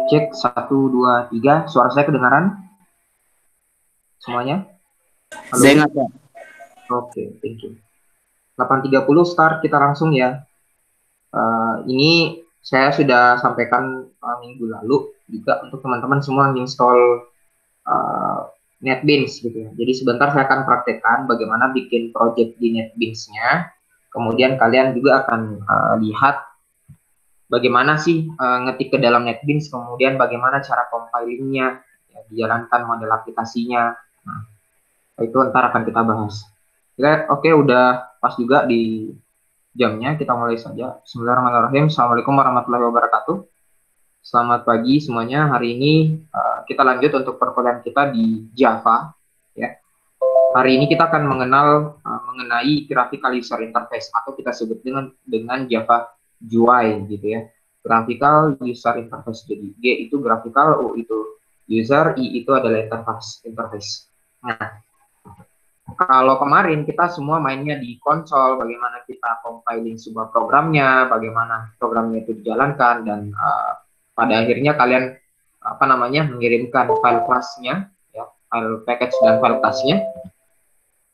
Cek 1, 2, 3. Suara saya kedengaran? Semuanya? Halo? Dengar, Pak. Oke, thank you. 8.30 start, kita langsung ya. Ini saya sudah sampaikan minggu lalu juga untuk teman-teman semua install NetBeans gitu ya. Jadi sebentar saya akan praktekkan bagaimana bikin project di NetBeans-nya. Kemudian kalian juga akan lihat bagaimana sih ngetik ke dalam NetBeans, kemudian bagaimana cara compilingnya, ya, dijalankan model aplikasinya. Nah, itu ntar akan kita bahas. Oke, udah pas juga di jamnya, kita mulai saja. Bismillahirrahmanirrahim. Assalamualaikum warahmatullahi wabarakatuh. Selamat pagi semuanya. Hari ini kita lanjut untuk perkuliahan kita di Java. Ya. Hari ini kita akan mengenai graphical user interface atau kita sebut dengan Java GUI gitu ya. Graphical user interface. Jadi G itu graphical, U itu user, I itu adalah interface. Nah, kalau kemarin kita semua mainnya di konsol, bagaimana kita compiling sebuah programnya, bagaimana programnya itu dijalankan, dan pada akhirnya kalian mengirimkan file class-nya, ya, file package dan file class-nya.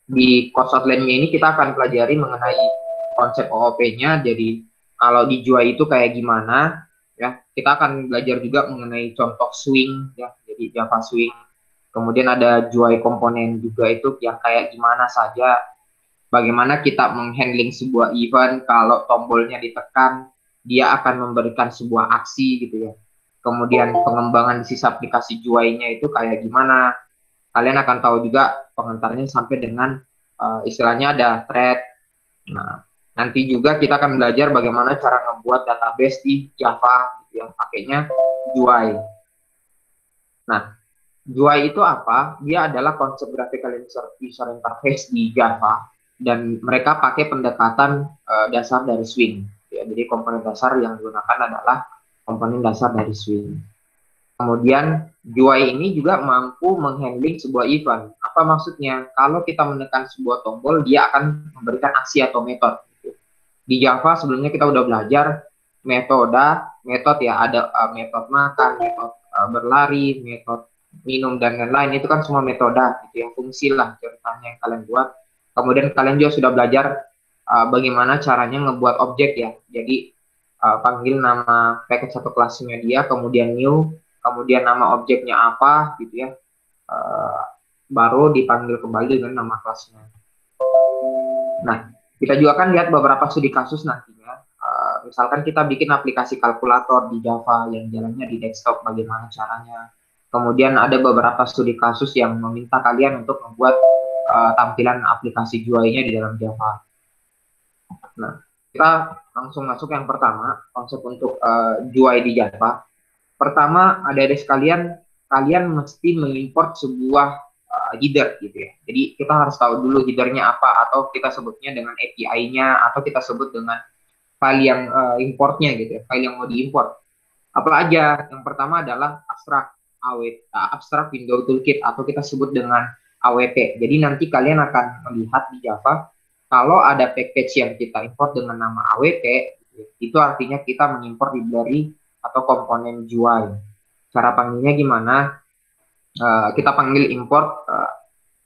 Di course outline-nya ini kita akan pelajari mengenai konsep OOP-nya. Jadi kalau di GUI itu kayak gimana, ya, kita akan belajar juga mengenai contoh swing, ya, jadi Java swing. Kemudian ada GUI komponen juga itu yang kayak gimana saja, bagaimana kita menghandling sebuah event, kalau tombolnya ditekan, dia akan memberikan sebuah aksi gitu ya. Kemudian pengembangan sisa aplikasi GUI-nya itu kayak gimana. Kalian akan tahu juga pengantarnya sampai dengan istilahnya ada thread. Nah, nanti juga kita akan belajar bagaimana cara membuat database di Java yang pakainya GUI. Nah, GUI itu apa? Dia adalah konsep graphical user interface di Java, dan mereka pakai pendekatan dasar dari swing. Ya, jadi komponen dasar yang digunakan adalah komponen dasar dari swing. Kemudian GUI ini juga mampu menghandling sebuah event. Apa maksudnya? Kalau kita menekan sebuah tombol, dia akan memberikan aksi atau metode. Di Java sebelumnya kita udah belajar metode ya, ada metode makan, metode berlari, metode minum, dan lain-lain. Itu kan semua metode, itu yang fungsi lah ceritanya yang kalian buat. Kemudian kalian juga sudah belajar bagaimana caranya ngebuat objek ya. Jadi panggil nama package satu kelasnya dia, kemudian new, kemudian nama objeknya apa gitu ya, baru dipanggil kembali dengan nama kelasnya. Nah, kita juga akan lihat beberapa studi kasus nantinya. Misalkan kita bikin aplikasi kalkulator di Java yang jalannya di desktop, bagaimana caranya. Kemudian ada beberapa studi kasus yang meminta kalian untuk membuat tampilan aplikasi GUI-nya di dalam Java. Nah, kita langsung masuk yang pertama, konsep untuk GUI di Java. Pertama, adik-adik sekalian, kalian mesti mengimport sebuah header gitu ya. Jadi kita harus tahu dulu headernya apa, atau kita sebutnya dengan API-nya, atau kita sebut dengan file yang importnya gitu ya, file yang mau diimport. Apa aja? Yang pertama adalah abstract window toolkit, atau kita sebut dengan AWT. Jadi nanti kalian akan melihat di Java kalau ada package yang kita import dengan nama AWT, itu artinya kita mengimport library atau komponen GUI. Cara panggilnya gimana? Kita panggil import,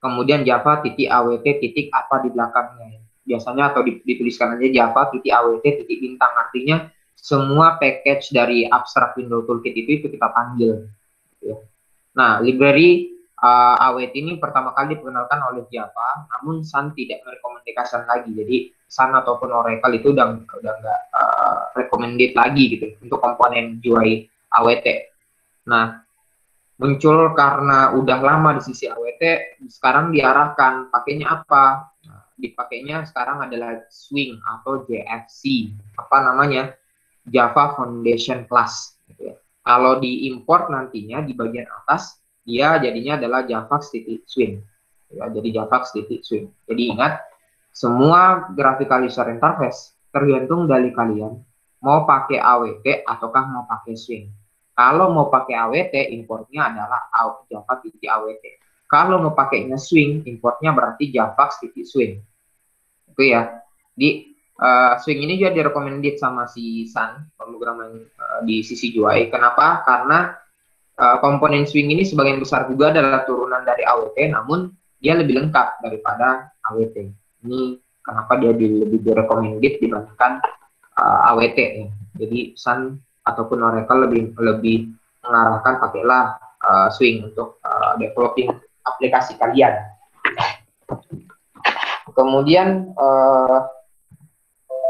kemudian Java .awt apa di belakangnya. Biasanya atau dituliskan aja Java .awt bintang, artinya semua package dari abstract window toolkit itu kita panggil. Nah, library awt ini pertama kali diperkenalkan oleh Java, namun Sun tidak merekomendasikan lagi. Jadi Sun ataupun Oracle itu udah nggak recommended lagi gitu untuk komponen GUI awt. Nah, muncul karena udah lama di sisi awt, sekarang diarahkan pakainya apa? Nah, dipakainya sekarang adalah Swing atau JFC. Apa namanya? Java Foundation Class. Gitu ya. Kalau diimport nantinya di bagian atas, dia jadinya adalah Java Swing. Ya, jadi Java Swing. Jadi ingat, semua graphical user interface tergantung dari kalian mau pakai awt ataukah mau pakai swing. Kalau mau pakai awt, importnya adalah Java awt. Kalau mau pakainya swing, importnya berarti Java swing. Itu ya. Di Swing ini juga direcommended sama si Sun, pemrograman di sisi UI. Kenapa? Karena komponen swing ini sebagian besar juga adalah turunan dari AWT, namun dia lebih lengkap daripada AWT. Ini kenapa dia lebih direcommended dibandingkan AWT ya. Jadi Sun ataupun Oracle lebih mengarahkan pakailah swing untuk developing aplikasi kalian. Kemudian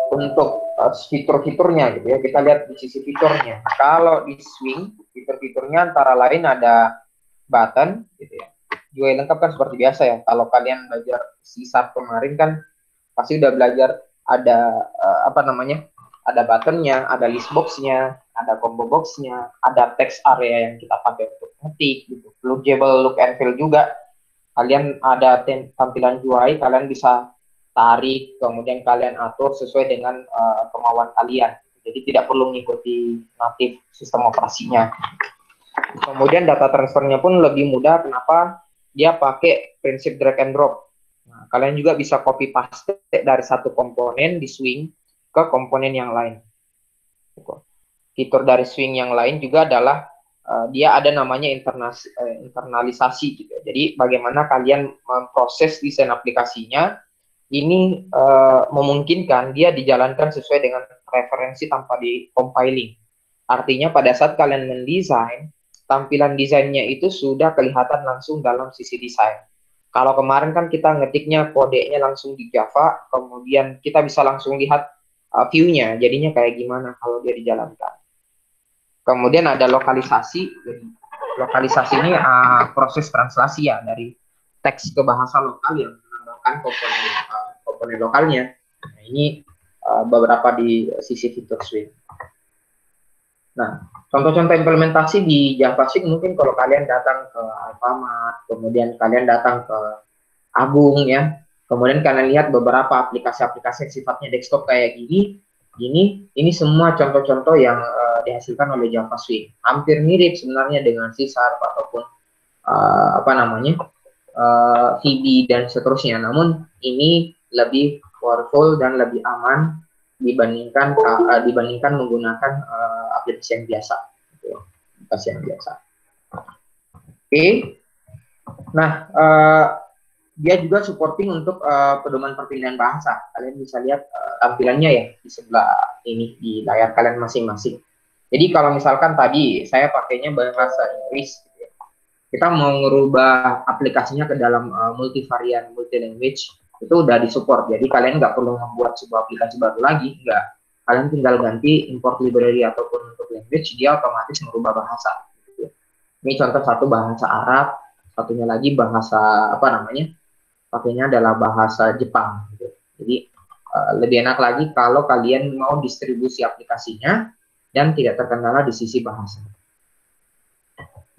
untuk fitur-fiturnya gitu ya, kita lihat di sisi fiturnya. Kalau di swing, fitur-fiturnya antara lain ada button gitu ya. UI lengkap kan seperti biasa ya. Kalau kalian belajar C# kemarin kan pasti udah belajar ada apa namanya? Ada buttonnya, ada list box-nya, ada combo box-nya, ada text area yang kita pakai untuk ngetik gitu. Lookable look and feel juga. Kalian ada tampilan UI, kalian bisa tarik, kemudian kalian atur sesuai dengan kemauan kalian. Jadi tidak perlu mengikuti native sistem operasinya. Kemudian data transfernya pun lebih mudah. Kenapa? Dia pakai prinsip drag and drop. Nah, kalian juga bisa copy paste dari satu komponen di swing ke komponen yang lain. Fitur dari swing yang lain juga adalah dia ada namanya internalisasi gitu. Jadi bagaimana kalian memproses desain aplikasinya ini memungkinkan dia dijalankan sesuai dengan referensi tanpa di compiling. Artinya pada saat kalian mendesain, tampilan desainnya itu sudah kelihatan langsung dalam sisi desain. Kalau kemarin kan kita ngetiknya kodenya langsung di Java, kemudian kita bisa langsung lihat view-nya, jadinya kayak gimana kalau dia dijalankan. Kemudian ada lokalisasi. Lokalisasi ini proses translasi ya dari teks ke bahasa lokal yang menambahkan komponen lokalnya. Nah, ini beberapa di sisi fitur swing. Nah, contoh-contoh implementasi di Java Swing mungkin kalau kalian datang ke Alfamart, kemudian kalian datang ke Agung ya, kemudian kalian lihat beberapa aplikasi-aplikasi yang sifatnya desktop kayak gini, ini semua contoh-contoh yang dihasilkan oleh Java Swing. Hampir mirip sebenarnya dengan C# ataupun apa namanya VB dan seterusnya. Namun ini lebih powerful dan lebih aman dibandingkan menggunakan aplikasi yang biasa, gitu. Aplikasi yang biasa. Oke. Nah, dia juga supporting untuk pedoman perpindahan bahasa. Kalian bisa lihat tampilannya ya di sebelah ini di layar kalian masing-masing. Jadi kalau misalkan tadi saya pakainya bahasa Inggris, gitu ya. Kita mau ngerubah aplikasinya ke dalam multivarian, multi-language, itu udah disupport. Jadi kalian nggak perlu membuat sebuah aplikasi baru lagi, nggak. Kalian tinggal ganti import library ataupun untuk language, dia otomatis merubah bahasa. Gitu. Ini contoh satu bahasa Arab, satunya lagi bahasa apa namanya? Pakainya adalah bahasa Jepang. Gitu. Jadi lebih enak lagi kalau kalian mau distribusi aplikasinya dan tidak terkendala di sisi bahasa.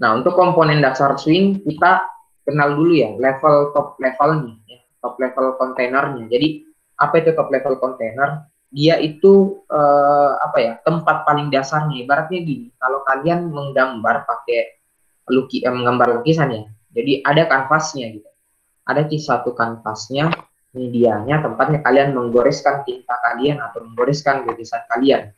Nah, untuk komponen dasar swing kita kenal dulu ya level top levelnya, ya, top level kontainernya. Jadi apa itu top level kontainer? Dia itu apa ya tempat paling dasarnya. Ibaratnya gini, kalau kalian menggambar pakai menggambar lukisan ya. Jadi ada kanvasnya gitu. Ada satu kanvasnya, medianya, tempatnya kalian menggoreskan tinta kalian atau menggoreskan lukisan kalian.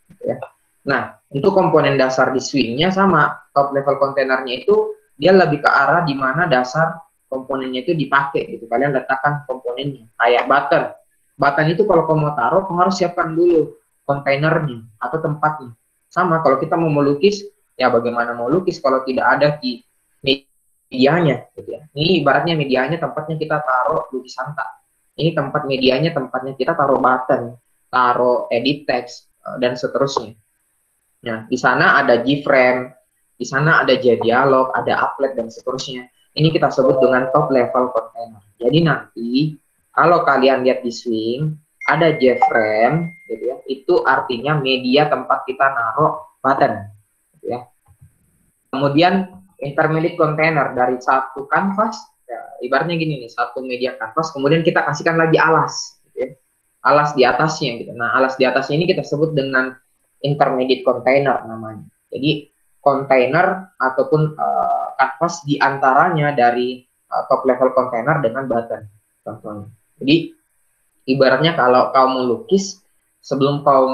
Gitu ya. Nah, untuk komponen dasar di swingnya sama, top level kontainernya itu dia lebih ke arah di mana dasar komponennya itu dipakai gitu. Kalian letakkan komponennya kayak button. Button itu kalau kamu mau taruh, kamu harus siapkan dulu kontainernya atau tempatnya. Sama kalau kita mau melukis, ya bagaimana mau lukis kalau tidak ada di medianya gitu ya. Ini ibaratnya medianya tempatnya kita taruh lukisan tak. Ini tempat medianya tempatnya kita taruh button, taruh edit text dan seterusnya. Nah, di sana ada G-frame, di sana ada JDialog, ada applet dan seterusnya. Ini kita sebut dengan top level container. Jadi nanti kalau kalian lihat di swing ada J-frame, gitu ya. Itu artinya media tempat kita naruh button, gitu ya. Kemudian intermediate container dari satu kanvas, ya, ibaratnya gini nih, satu media kanvas, kemudian kita kasihkan lagi alas, gitu ya. Alas di atasnya, gitu. Nah, alas di atasnya ini kita sebut dengan intermediate container namanya. Jadi container ataupun kanvas diantaranya dari top level container dengan button contohnya. Jadi Ibaratnya kalau kau mau lukis, sebelum kau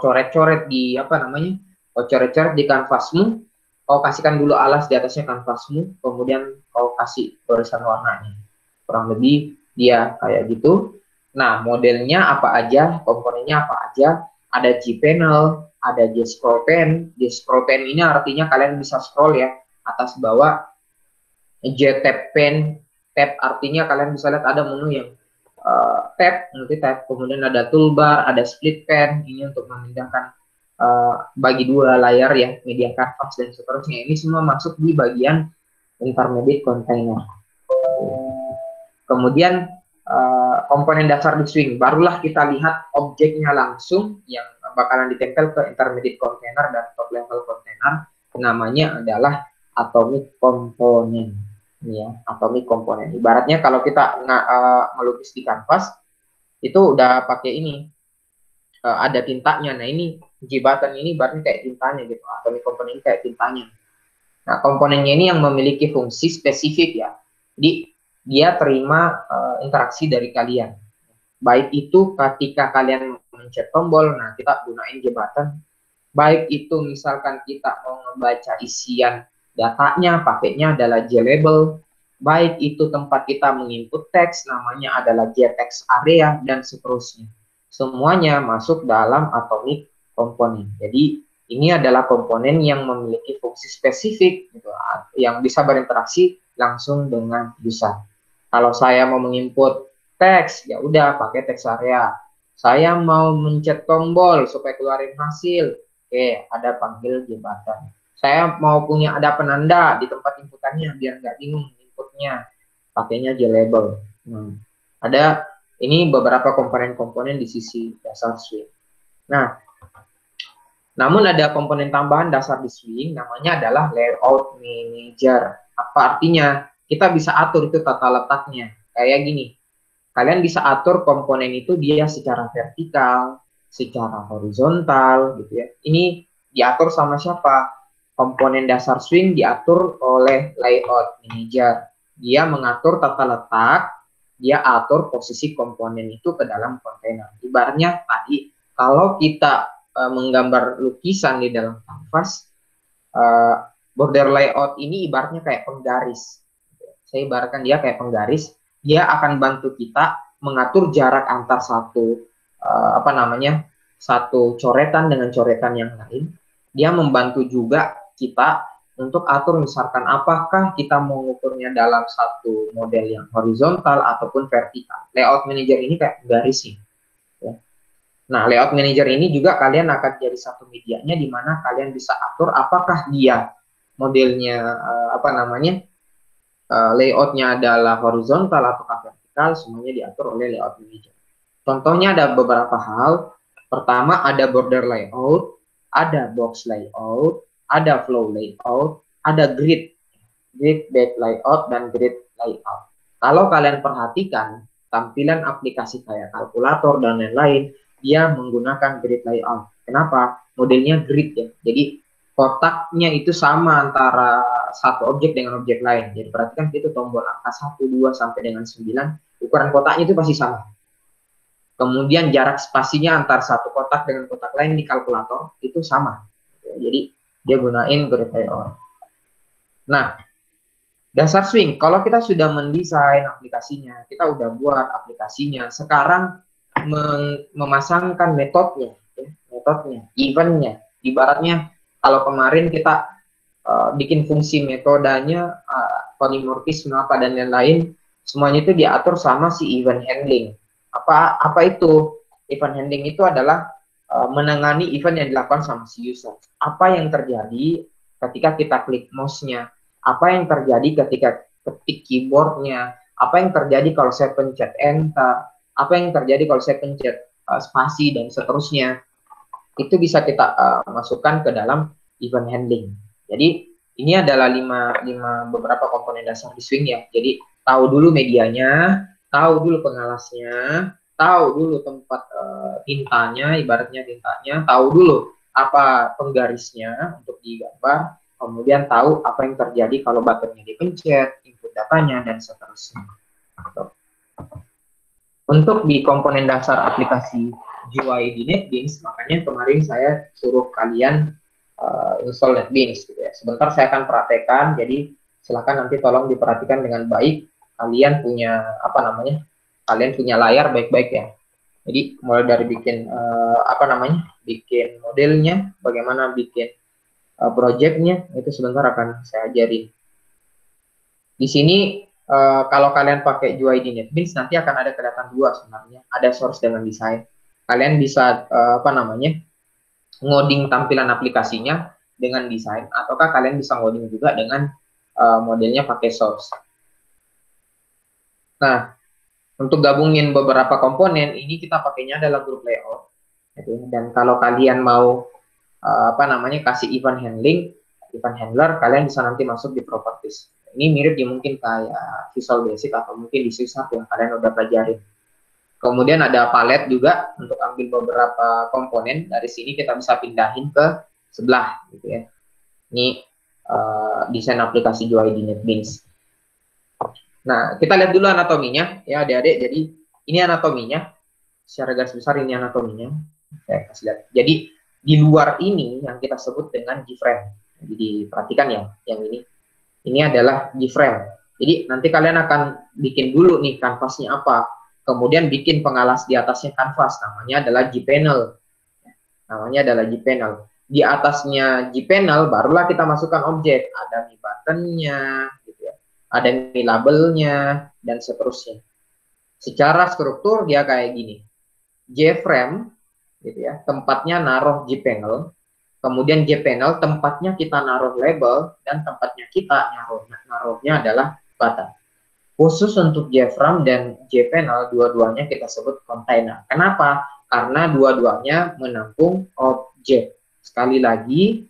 coret-coret di apa namanya, kau coret-coret di kanvasmu, kau kasihkan dulu alas di atasnya kanvasmu, kemudian kau kasih barisan warnanya. Kurang lebih dia kayak gitu. Nah, modelnya apa aja, komponennya apa aja, ada G-panel, ada G-scroll pen. G-scroll pen ini artinya kalian bisa scroll ya, atas bawah. J-tab pen, tab artinya kalian bisa lihat ada menu yang tab, nanti tab, kemudian ada toolbar, ada split pen, ini untuk memindahkan bagi dua layar ya, media kanvas dan seterusnya. Ini semua masuk di bagian intermediate container. Kemudian komponen dasar di swing, barulah kita lihat objeknya langsung yang bakalan ditempel ke intermediate container dan top level container. Namanya adalah atomic component. Ini ya, atomic component. Ibaratnya kalau kita melukis di kanvas, itu udah pakai ini, ada tintanya. Nah ini jembatan ini ibaratnya kayak tintanya gitu. Atomic component ini kayak tintanya. Nah komponennya ini yang memiliki fungsi spesifik ya. Jadi dia terima interaksi dari kalian. Baik itu ketika kalian mencet tombol, nah kita gunain jembatan. Baik itu misalkan kita mau membaca isian datanya, pakainya adalah JLabel. Baik itu tempat kita menginput teks, namanya adalah JText area, dan seterusnya. Semuanya masuk dalam atomic component. Jadi ini adalah komponen yang memiliki fungsi spesifik, gitu, yang bisa berinteraksi langsung dengan user. Kalau saya mau menginput teks, ya udah pakai teks area. Saya mau mencet tombol supaya keluarin hasil, oke, ada panggil jembatan. Saya mau punya ada penanda di tempat inputannya biar nggak bingung inputnya, pakainya JLabel. Ada ini beberapa komponen-komponen di sisi dasar swing. Nah, namun ada komponen tambahan dasar di swing, namanya adalah layout manager. Apa artinya? Kita bisa atur itu tata letaknya. Kayak gini, kalian bisa atur komponen itu dia secara vertikal, secara horizontal, gitu ya. Ini diatur sama siapa? Komponen dasar swing diatur oleh layout manager. Dia mengatur tata letak, dia atur posisi komponen itu ke dalam kontainer. Ibaratnya tadi, kalau kita menggambar lukisan di dalam kanvas, border layout ini ibaratnya kayak penggaris. Saya ibaratkan dia kayak penggaris, dia akan bantu kita mengatur jarak antar satu coretan dengan coretan yang lain. Dia membantu juga kita untuk atur misalkan apakah kita mau mengukurnya dalam satu model yang horizontal ataupun vertikal. Layout manager ini kayak penggaris sih. Ya. Nah, layout manager ini juga kalian akan jadi satu medianya di mana kalian bisa atur apakah dia modelnya layoutnya adalah horizontal atau vertikal, semuanya diatur oleh layout manager. Contohnya ada beberapa hal. Pertama ada border layout, ada box layout, ada flow layout, ada grid back layout, dan grid layout. Kalau kalian perhatikan tampilan aplikasi kayak kalkulator dan lain-lain, dia menggunakan grid layout. Kenapa? Modelnya grid ya. Jadi kotaknya itu sama antara satu objek dengan objek lain. Jadi perhatikan itu tombol angka 1, 2 sampai dengan 9, ukuran kotaknya itu pasti sama. Kemudian jarak spasinya antar satu kotak dengan kotak lain di kalkulator itu sama. Jadi dia gunain grid layout. Nah, dasar swing, kalau kita sudah mendesain aplikasinya, kita udah buat aplikasinya, sekarang memasangkan metodenya, eventnya. Ibaratnya kalau kemarin kita bikin fungsi metodenya, polymorphisme apa dan lain-lain, semuanya itu diatur sama si event handling. Apa itu? Event handling itu adalah menangani event yang dilakukan sama si user. Apa yang terjadi ketika kita klik mouse-nya? Apa yang terjadi ketika ketik keyboardnya? Apa yang terjadi kalau saya pencet enter? Apa yang terjadi kalau saya pencet spasi dan seterusnya? Itu bisa kita masukkan ke dalam event handling. Jadi ini adalah lima beberapa komponen dasar di swing ya. Jadi tahu dulu medianya, tahu dulu pengalasnya, tahu dulu tempat tintanya, ibaratnya tintanya, tahu dulu apa penggarisnya untuk digambar, kemudian tahu apa yang terjadi kalau buttonnya dipencet, input datanya, dan seterusnya. Untuk di komponen dasar aplikasi GUI di NetBeans, makanya kemarin saya suruh kalian install NetBeans. Gitu ya. Sebentar saya akan praktekkan, jadi silakan nanti tolong diperhatikan dengan baik. Kalian punya apa namanya? Kalian punya layar baik-baik ya. Jadi mulai dari bikin bikin modelnya, bagaimana bikin projectnya, itu sebentar akan saya ajarin. Di sini kalau kalian pakai GUI di NetBeans nanti akan ada kelihatan dua sebenarnya, ada source dengan desain. Kalian bisa ngoding tampilan aplikasinya dengan desain, ataukah kalian bisa ngoding juga dengan modelnya pakai source. Nah, untuk gabungin beberapa komponen ini kita pakainya adalah group layout. Gitu. Dan kalau kalian mau kasih event handler, kalian bisa nanti masuk di properties. Ini mirip ya mungkin kayak Visual Basic atau mungkin di C# yang kalian udah pelajarin. Kemudian ada palet juga untuk ambil beberapa komponen. Dari sini kita bisa pindahin ke sebelah gitu ya. Ini desain aplikasi GUI di NetBeans. Nah, kita lihat dulu anatominya ya adik-adik. Jadi ini anatominya. Secara garis besar ini anatominya. Saya kasih lihat. Jadi di luar ini yang kita sebut dengan G-frame. Jadi perhatikan ya, yang ini. Ini adalah G-frame. Jadi nanti kalian akan bikin dulu nih kanvasnya apa. Kemudian bikin pengalas di atasnya kanvas. Namanya adalah G-panel. Namanya adalah G-panel. Di atasnya G-panel barulah kita masukkan objek. Ada nih buttonnya, gitu ya. Ada nih labelnya, dan seterusnya. Secara struktur dia kayak gini. G-frame, gitu ya, tempatnya naruh G-panel. Kemudian G-panel tempatnya kita naruh label, dan tempatnya kita naruhnya adalah button. Khusus untuk G-frame dan G-panel, dua-duanya kita sebut container. Kenapa? Karena dua-duanya menampung objek. Sekali lagi,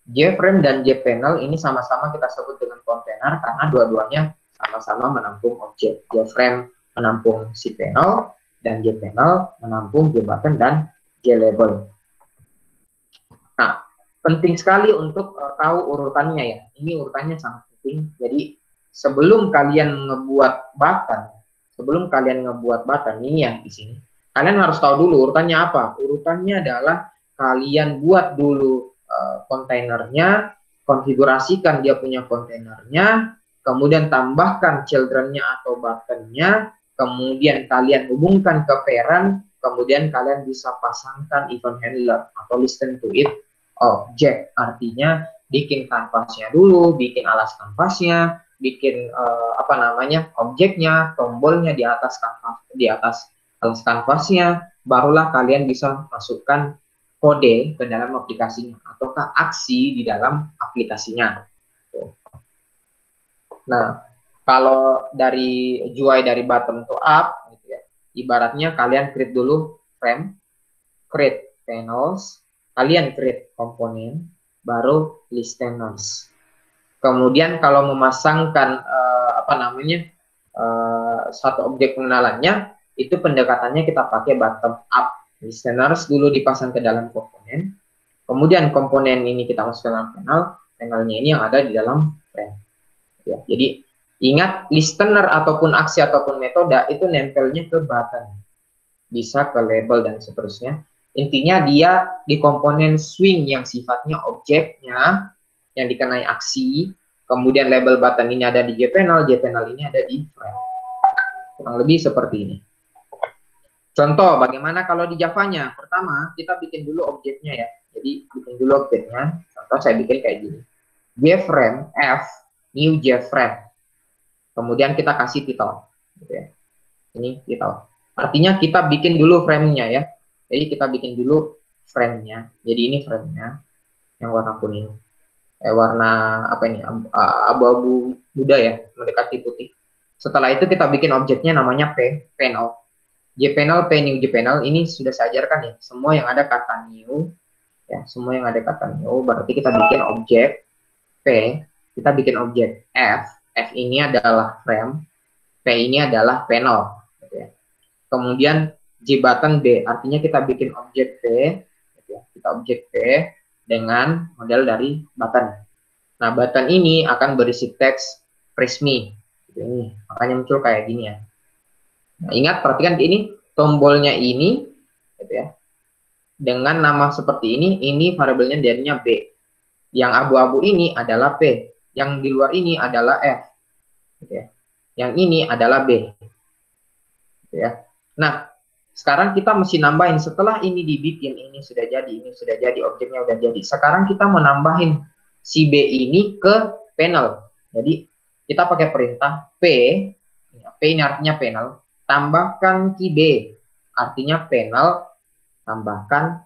G-frame dan G-panel ini sama-sama kita sebut dengan container karena dua-duanya sama-sama menampung objek. G-frame menampung si panel, dan G-panel menampung G-button dan G-label. Nah, penting sekali untuk tahu urutannya ya. Ini urutannya sangat penting. Jadi sebelum kalian ngebuat button ini ya di sini, kalian harus tahu dulu urutannya apa. Urutannya adalah kalian buat dulu kontainernya, konfigurasikan dia punya kontainernya, kemudian tambahkan children-nya atau button-nya, kemudian kalian hubungkan ke parent, kemudian kalian bisa pasangkan event handler atau listen to it object. Artinya bikin kanvasnya dulu, bikin alas kanvasnya, bikin objeknya, tombolnya di atas kanvas, di atas alas kanvasnya, barulah kalian bisa masukkan kode ke dalam aplikasinya ataukah aksi di dalam aplikasinya. Nah, kalau dari GUI dari bottom to up, gitu ya, ibaratnya kalian create dulu frame, create panels, kalian create komponen, baru listeners. Kemudian kalau memasangkan satu objek pengenalannya, itu pendekatannya kita pakai bottom up. Listeners dulu dipasang ke dalam komponen, kemudian komponen ini kita masuk ke dalam panelnya ini yang ada di dalam frame. Ya, jadi ingat listener ataupun aksi ataupun metode itu nempelnya ke button, bisa ke label dan seterusnya. Intinya dia di komponen swing yang sifatnya objeknya yang dikenai aksi, kemudian label button ini ada di G-panel ini ada di frame. Kurang lebih seperti ini. Contoh bagaimana kalau di Java-nya. Pertama, kita bikin dulu objeknya ya. Jadi bikin dulu objeknya. Contoh saya bikin kayak gini. G-frame F, new G-frame. Kemudian kita kasih title. Gitu ya. Ini title. Artinya kita bikin dulu frame-nya ya. Jadi kita bikin dulu frame-nya. Jadi ini frame-nya yang warna kuning. Warna apa ini? Abu-abu muda ya, mendekati putih. Setelah itu kita bikin objeknya namanya panel. G-panel, new G-panel ini sudah saya ajarkan ya. Semua yang ada kata new ya, semua yang ada kata new berarti kita bikin objek P, kita bikin objek F ini adalah frame, P ini adalah panel gitu ya. Kemudian G-button B, artinya kita bikin objek P gitu ya. Kita objek P dengan model dari button. Nah, button ini akan berisi teks press me gitu ini. Makanya muncul kayak gini ya. Nah, ingat, perhatikan ini tombolnya ini, gitu ya, dengan nama seperti ini variabelnya darinya B. Yang abu-abu ini adalah P, yang di luar ini adalah F, gitu ya. Yang ini adalah B, gitu ya. Nah, sekarang kita mesti nambahin, setelah ini dibikin, ini sudah jadi, objeknya udah jadi. Sekarang kita mau nambahin si B ini ke panel. Jadi kita pakai perintah P, P ini artinya panel, tambahkan key B, artinya panel, tambahkan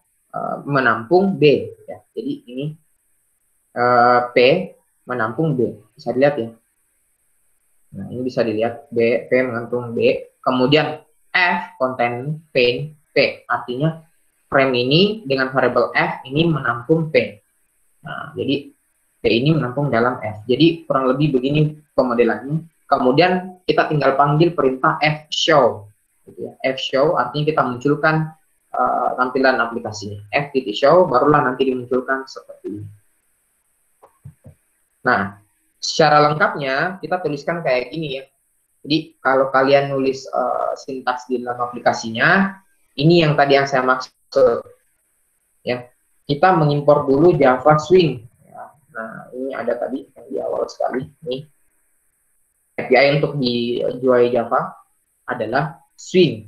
menampung B. Ya. Jadi ini P menampung B, bisa dilihat ya. Nah, ini bisa dilihat P menampung B. Kemudian F konten P, artinya frame ini dengan variabel F ini menampung P. Nah, jadi P ini menampung dalam F. Jadi kurang lebih begini pemodelannya. Kemudian kita tinggal panggil perintah F show. Gitu ya. F show artinya kita munculkan tampilan aplikasinya. F show barulah nanti dimunculkan seperti ini. Nah, secara lengkapnya kita tuliskan kayak gini ya. Jadi kalau kalian nulis sintaks di dalam aplikasinya, ini yang tadi yang saya maksud. Ya, kita mengimpor dulu Java Swing. Ya, nah, ini ada tadi yang di awal sekali. Ini API untuk di GUI Java adalah Swing.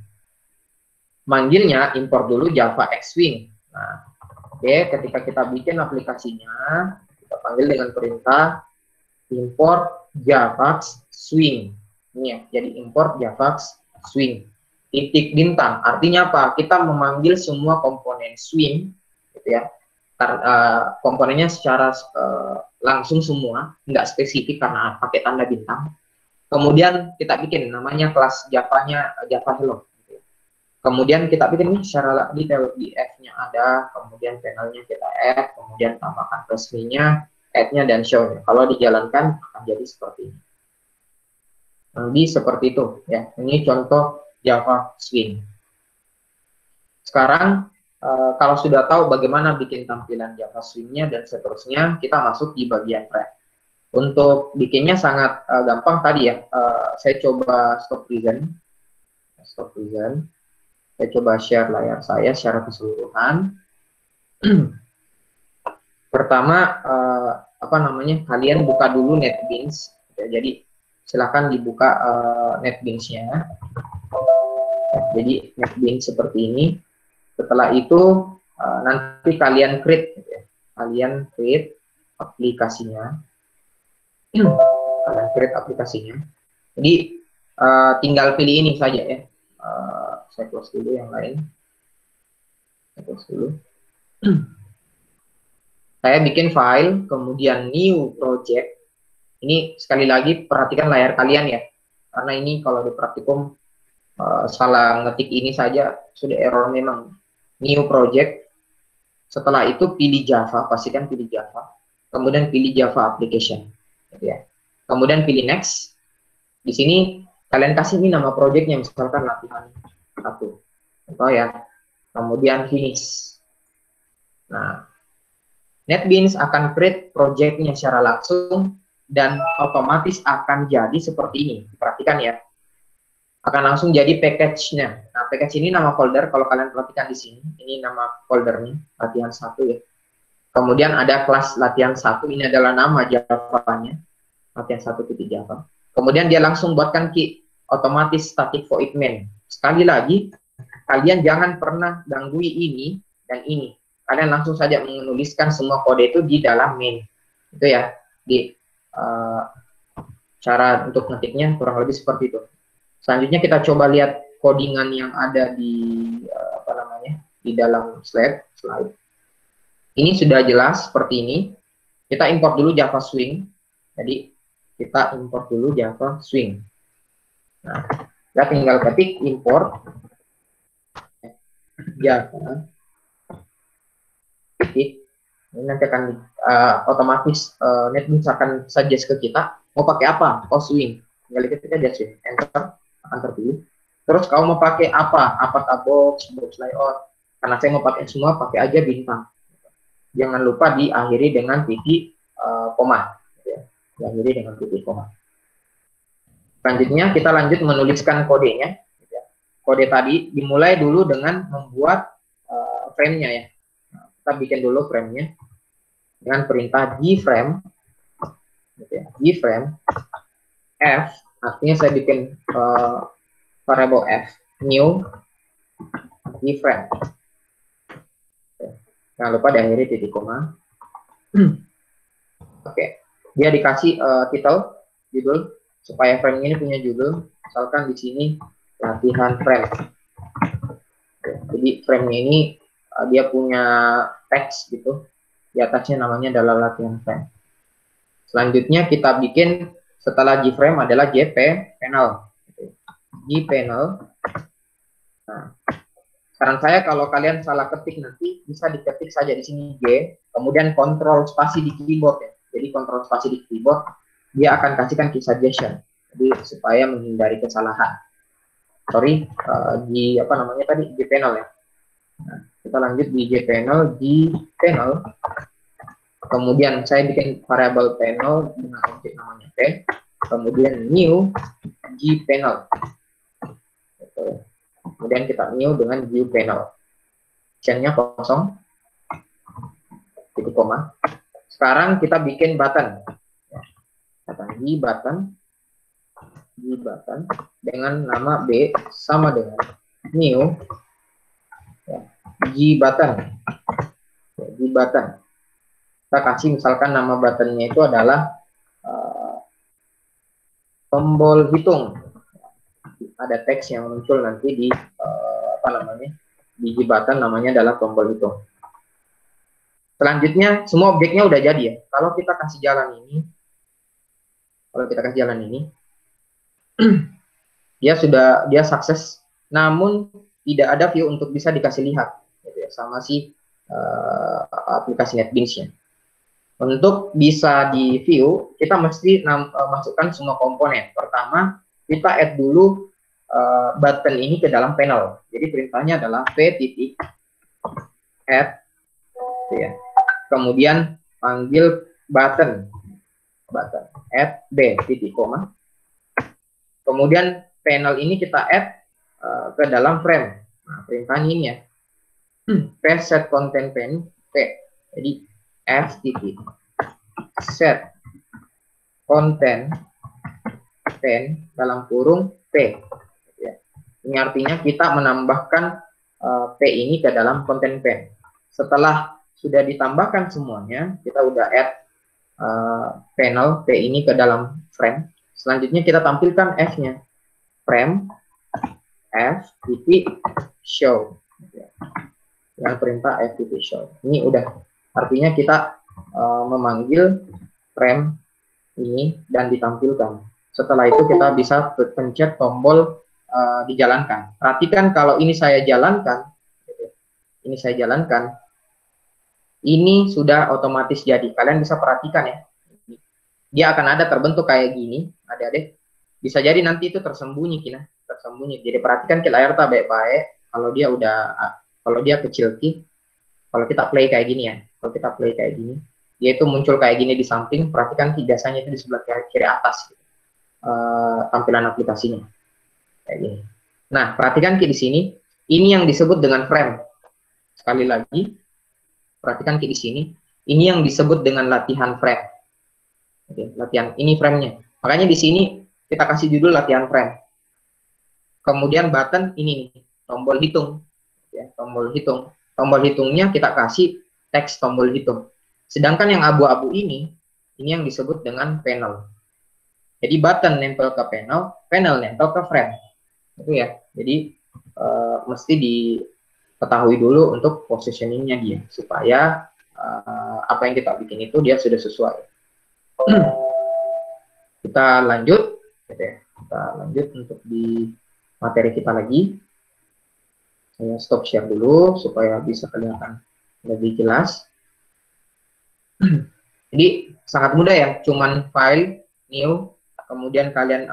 Manggilnya impor dulu Java X Swing. Nah, oke, ketika kita bikin aplikasinya, kita panggil dengan perintah import Java Swing. Ini ya, jadi import Java Swing. Titik bintang, artinya apa? Kita memanggil semua komponen Swing, gitu ya. Komponennya secara langsung semua, nggak spesifik karena pakai tanda bintang. Kemudian kita bikin namanya kelas Java-nya Java Hello. Kemudian kita bikin nih secara detail, di F-nya ada, kemudian panelnya kita add, kemudian tambahkan resminya, add-nya dan show-nya. Kalau dijalankan akan jadi seperti ini. Nanti seperti itu ya. Ini contoh Java Swing. Sekarang kalau sudah tahu bagaimana bikin tampilan Java Swing-nya dan seterusnya, kita masuk di bagian wrap. Untuk bikinnya sangat gampang tadi ya. Saya coba stop present. Saya coba share layar saya secara keseluruhan. Pertama, kalian buka dulu NetBeans. Ya, jadi silakan dibuka NetBeans-nya. Jadi NetBeans seperti ini. Setelah itu nanti kalian create, gitu ya. Kalian create aplikasinya. Jadi tinggal pilih ini saja ya. Saya close dulu yang lain. Saya bikin file, kemudian new project. Ini sekali lagi perhatikan layar kalian ya, karena ini kalau di praktikum salah ngetik ini saja sudah error memang. New project. Setelah itu pilih Java, pastikan pilih Java. Kemudian pilih Java application. Gitu ya. Kemudian pilih next. Di sini kalian kasih ini nama projectnya, misalkan latihan 1. Contoh ya. Kemudian finish. Nah, NetBeans akan create projectnya secara langsung dan otomatis akan jadi seperti ini. Perhatikan ya. Akan langsung jadi package-nya. Nah, package ini nama folder, kalau kalian perhatikan di sini, ini nama foldernya, latihan 1 ya. Kemudian ada kelas latihan 1, ini adalah nama Java-nya, latihan 1.java. Kemudian dia langsung buatkan key, otomatis static void main. Sekali lagi, kalian jangan pernah gangguin ini dan ini. Kalian langsung saja menuliskan semua kode itu di dalam main. Itu ya, di cara untuk ngetiknya kurang lebih seperti itu. Selanjutnya kita coba lihat codingan yang ada di di dalam slide. Ini sudah jelas seperti ini. Kita import dulu Java Swing. Jadi kita import dulu Java Swing. Nah, kita tinggal ketik import Java. Ini nanti akan otomatis NetBeans akan suggest ke kita mau pakai apa? Oh, Swing. Tinggal ketik aja Swing, enter, akan terpilih. Terus kamu mau pakai apa? Apa box layout? Karena saya mau pakai semua, pakai aja bintang. Jangan lupa diakhiri dengan titik koma. Ya. Diakhiri dengan titik koma. Selanjutnya kita lanjut menuliskan kodenya. Ya. kode tadi dimulai dulu dengan membuat frame-nya ya. Nah, kita bikin dulu frame-nya dengan perintah gframe, gitu ya. Gframe f, artinya saya bikin variable f, new gframe. Jangan lupa diakhiri titik koma. Oke, dia dikasih title, judul, supaya frame ini punya judul. Misalkan di sini latihan frame. Oke, jadi frame ini dia punya teks gitu. Di atasnya namanya adalah latihan frame. Selanjutnya kita bikin setelah gframe adalah jpanel. Gpanel. Nah, saran saya kalau kalian salah ketik nanti bisa diketik saja di sini G, kemudian kontrol spasi di keyboard ya. Jadi kontrol spasi di keyboard dia akan kasihkan key suggestion. Jadi supaya menghindari kesalahan. Sorry, di apa namanya tadi gpanel ya. Nah, kita lanjut di gpanel. Kemudian saya bikin variable panel dengan objek namanya p. Kemudian new gpanel. Kemudian kita new dengan view panel. Nya kosong. Titik koma. Sekarang kita bikin button. Button dengan nama B sama dengan new button. Kita kasih misalkan nama buttonnya itu adalah tombol hitung. Ada teks yang muncul nanti di di button namanya adalah tombol hitung. Selanjutnya semua objeknya udah jadi ya. Kalau kita kasih jalan ini, dia sukses, namun tidak ada view untuk bisa dikasih lihat gitu ya, sama si aplikasi NetBeans-nya. Untuk bisa di view, kita mesti masukkan semua komponen. Pertama, kita add dulu button ini ke dalam panel. Jadi perintahnya adalah p.add, ya. Kemudian panggil button add b titik koma. Kemudian panel ini kita add ke dalam frame. Nah, perintahnya ini ya. Set content pane p. Jadi f titik set content pane dalam kurung p. Ini artinya kita menambahkan P ini ke dalam content pane. Setelah sudah ditambahkan semuanya, kita udah add panel P ini ke dalam frame. Selanjutnya kita tampilkan F-nya. Frame F titik show. Yang perintah F titik show. Ini udah artinya kita memanggil frame ini dan ditampilkan. Setelah itu kita bisa pencet tombol dijalankan. Perhatikan kalau ini saya jalankan, ini sudah otomatis jadi. Kalian bisa perhatikan ya, dia akan ada terbentuk kayak gini, adik-adik. Bisa jadi nanti itu tersembunyi, tersembunyi. Jadi perhatikan ke layar tak baik-baik. Kalau dia kecil kalau kita play kayak gini ya, dia itu muncul kayak gini di samping. Perhatikan biasanya itu di sebelah kiri atas, tampilan aplikasinya. Kayak gini. Nah, perhatikan di sini, ini yang disebut dengan frame. Sekali lagi, perhatikan di sini, ini yang disebut dengan latihan frame. Oke, latihan ini frame-nya. Makanya di sini kita kasih judul latihan frame. Kemudian button ini tombol hitung. Ya, tombol hitung. Tombol hitungnya kita kasih teks tombol hitung. Sedangkan yang abu-abu ini yang disebut dengan panel. Jadi button nempel ke panel, panel nempel ke frame. Itu ya. Jadi mesti diketahui dulu untuk positioningnya dia supaya apa yang kita bikin itu dia sudah sesuai. Kita lanjut, kita lanjut untuk di materi kita lagi. Saya stop share dulu supaya bisa kelihatan lebih jelas. Jadi sangat mudah ya, cuman file new, kemudian kalian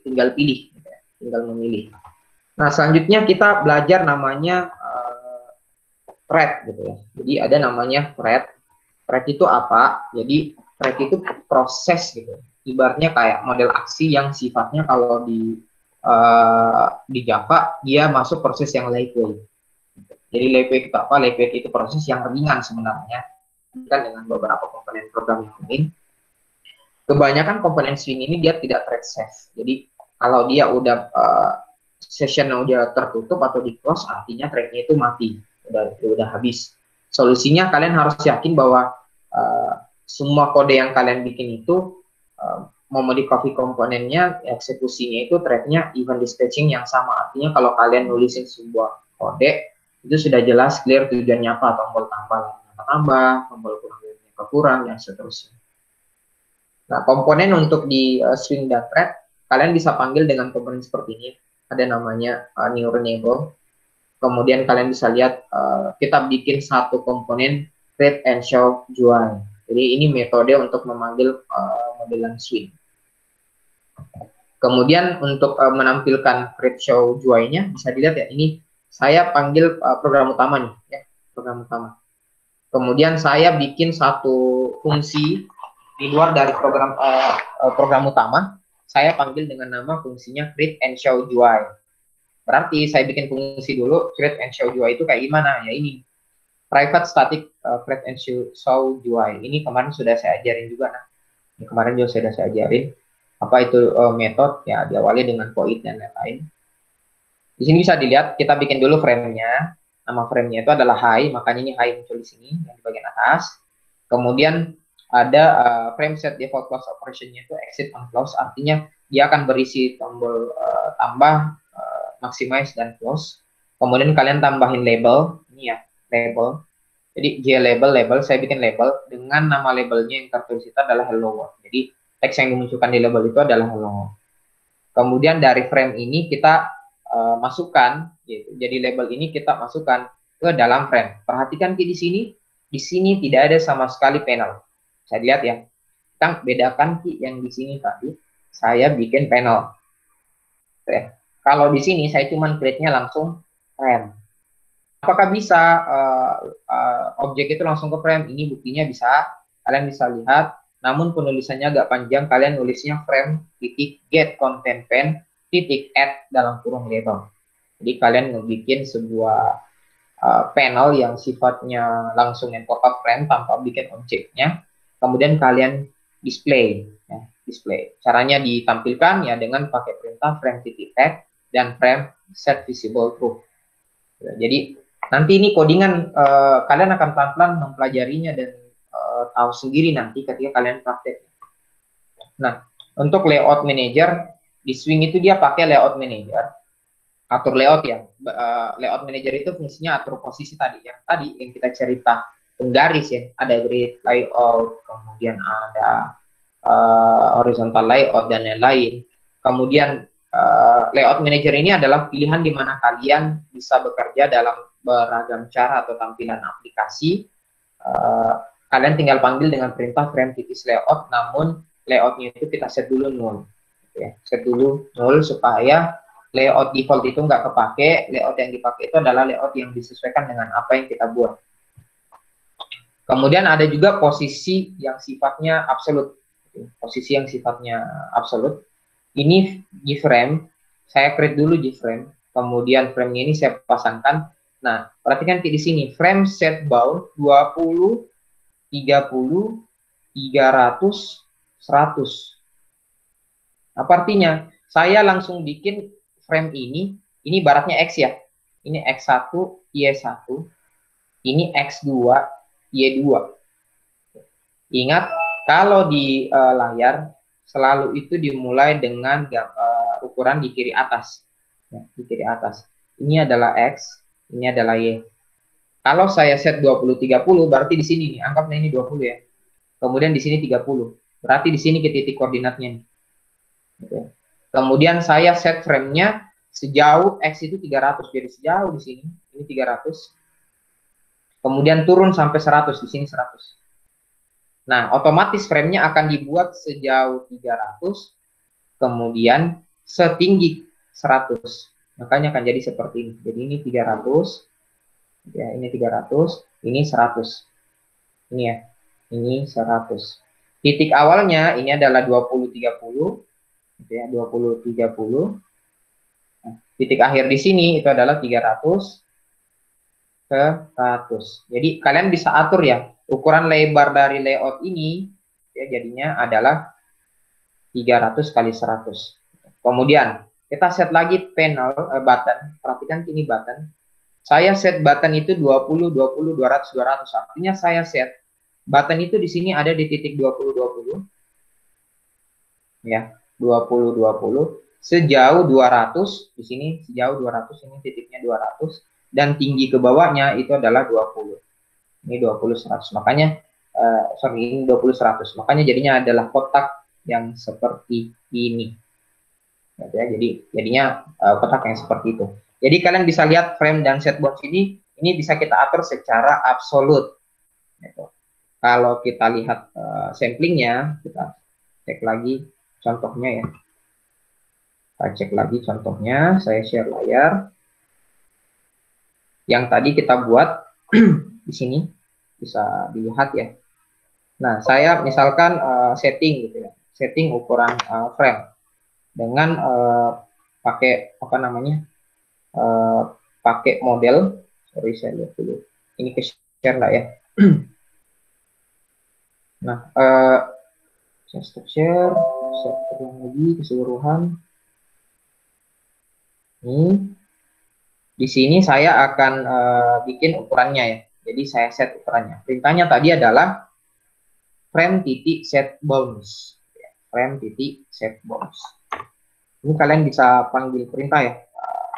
tinggal pilih. Tinggal memilih. Nah, selanjutnya kita belajar namanya thread gitu ya. Jadi ada namanya thread. Thread itu apa? Jadi thread itu proses gitu. Ibaratnya kayak model aksi yang sifatnya kalau di di Java dia masuk proses yang lightweight. Jadi lightweight itu apa? Lightweight itu proses yang ringan sebenarnya, kan dengan beberapa komponen program yang lain. Kebanyakan komponen swing ini dia tidak thread safe. Jadi kalau dia udah session udah tertutup atau di close, artinya threadnya itu mati, udah habis. Solusinya kalian harus yakin bahwa semua kode yang kalian bikin itu memodifikasi komponennya, eksekusinya itu threadnya event dispatching yang sama. Artinya kalau kalian nulisin sebuah kode itu sudah jelas clear tujuannya apa, tombol tambah, tombol kurang, dan seterusnya. Nah, komponen untuk di swing dan thread, kalian bisa panggil dengan komponen seperti ini. Ada namanya new renewable. Kemudian kalian bisa lihat kita bikin satu komponen create and show UI. Jadi ini metode untuk memanggil modelan swing. Kemudian untuk menampilkan create show UI-nya bisa dilihat ya. Ini saya panggil program utama nih, ya, program utama. Kemudian saya bikin satu fungsi di luar dari program utama, saya panggil dengan nama fungsinya create and show UI. Berarti saya bikin fungsi dulu, create and show UI itu kayak gimana? Ya ini, private static create and show UI. Ini kemarin sudah saya ajarin juga, nah. Ini kemarin juga sudah saya ajarin. Apa itu metode? Ya diawali dengan void dan lain-lain. Di sini bisa dilihat, kita bikin dulu frame-nya. Nama frame-nya itu adalah high, makanya ini high muncul di sini, yang di bagian atas. Kemudian ada frame set default close operation-nya itu exit on close, artinya dia akan berisi tombol tambah, maximize, dan close. Kemudian kalian tambahin label, ini ya, label. Jadi label, saya bikin label dengan nama labelnya yang tertulis itu adalah hello world. Jadi teks yang dimunculkan di label itu adalah hello world. Kemudian dari frame ini kita masukkan, gitu. Jadi label ini kita masukkan ke dalam frame. Perhatikan di sini tidak ada sama sekali panel. Saya lihat ya, kita bedakan yang di sini tadi, saya bikin panel. Oke. Kalau di sini saya cuma create-nya langsung frame. Apakah bisa objek itu langsung ke frame? Ini buktinya bisa. Kalian bisa lihat. Namun penulisannya agak panjang. Kalian nulisnya frame titik get content pen titik add dalam kurung label. Jadi kalian ngebikin sebuah panel yang sifatnya langsung import frame tanpa bikin objeknya. Kemudian kalian display, ya, display. Caranya ditampilkan ya dengan pakai perintah frame titik add dan frame set visible true. Jadi nanti ini codingan kalian akan pelan-pelan mempelajarinya dan tahu sendiri nanti ketika kalian praktek. Nah, untuk layout manager di swing itu dia pakai layout manager, atur layout ya. Layout manager itu fungsinya atur posisi tadi yang kita cerita penggaris ya, ada grid layout, kemudian ada horizontal layout dan lain-lain. Kemudian layout manager ini adalah pilihan di mana kalian bisa bekerja dalam beragam cara atau tampilan aplikasi. Kalian tinggal panggil dengan perintah frame titik layout, namun layoutnya itu kita set dulu 0. Ya, set dulu 0 supaya layout default itu nggak kepake. Layout yang dipakai itu adalah layout yang disesuaikan dengan apa yang kita buat. Kemudian ada juga posisi yang sifatnya absolut. Posisi yang sifatnya absolut. Ini di frame, saya create dulu di frame. Kemudian frame-nya ini saya pasangkan. Nah, perhatikan di sini, frame set bound 20, 30, 300, 100. Apa artinya? Saya langsung bikin frame ini baratnya X ya. Ini X1, Y1. Ini X2, Y2. Ingat, kalau di layar, selalu itu dimulai dengan ukuran di kiri atas. Ya, di kiri atas. Ini adalah X, ini adalah Y. Kalau saya set 20, 30, berarti di sini nih, anggapnya ini 20 ya. Kemudian di sini 30. Berarti di sini ke titik koordinatnya nih. Oke. Kemudian saya set frame-nya sejauh X itu 300. Jadi sejauh di sini, ini 300. Kemudian turun sampai 100, di sini 100. Nah, otomatis frame-nya akan dibuat sejauh 300, kemudian setinggi 100. Makanya akan jadi seperti ini. Jadi ini 300, ya, ini 300, ini 100. Ini ya, ini 100. Titik awalnya ini adalah 20, 30, ya, 20, 30. Titik akhir di sini itu adalah 300 ke 100. Jadi kalian bisa atur ya, ukuran lebar dari layout ini ya jadinya adalah 300 kali 100. Kemudian kita set lagi panel button. Perhatikan ini button. Saya set button itu 20, 20, 200, 200. Artinya saya set button itu di sini ada di titik 20, 20. Ya, 20, 20. Sejauh 200, di sini sejauh 200, ini titiknya 200. Dan tinggi ke bawahnya itu adalah 20. Ini 20, 100. Makanya, ini 20, 100. Makanya jadinya adalah kotak yang seperti ini. Ya, jadi jadinya kotak yang seperti itu. Jadi kalian bisa lihat frame dan set bounce ini bisa kita atur secara absolut. Gitu. Kalau kita lihat samplingnya, kita cek lagi contohnya ya. Kita cek lagi contohnya, saya share layar. Yang tadi kita buat di sini bisa dilihat ya. Nah, saya misalkan setting gitu ya, setting ukuran frame dengan pakai apa namanya, pakai model. Sorry, saya lihat dulu. Ini ke share nggak ya? Nah, saya stop share, lagi keseluruhan. Ini di sini saya akan bikin ukurannya ya. Jadi saya set ukurannya. Perintahnya tadi adalah frame titik set bounce. Frame titik set bounce. Ini kalian bisa panggil perintah ya.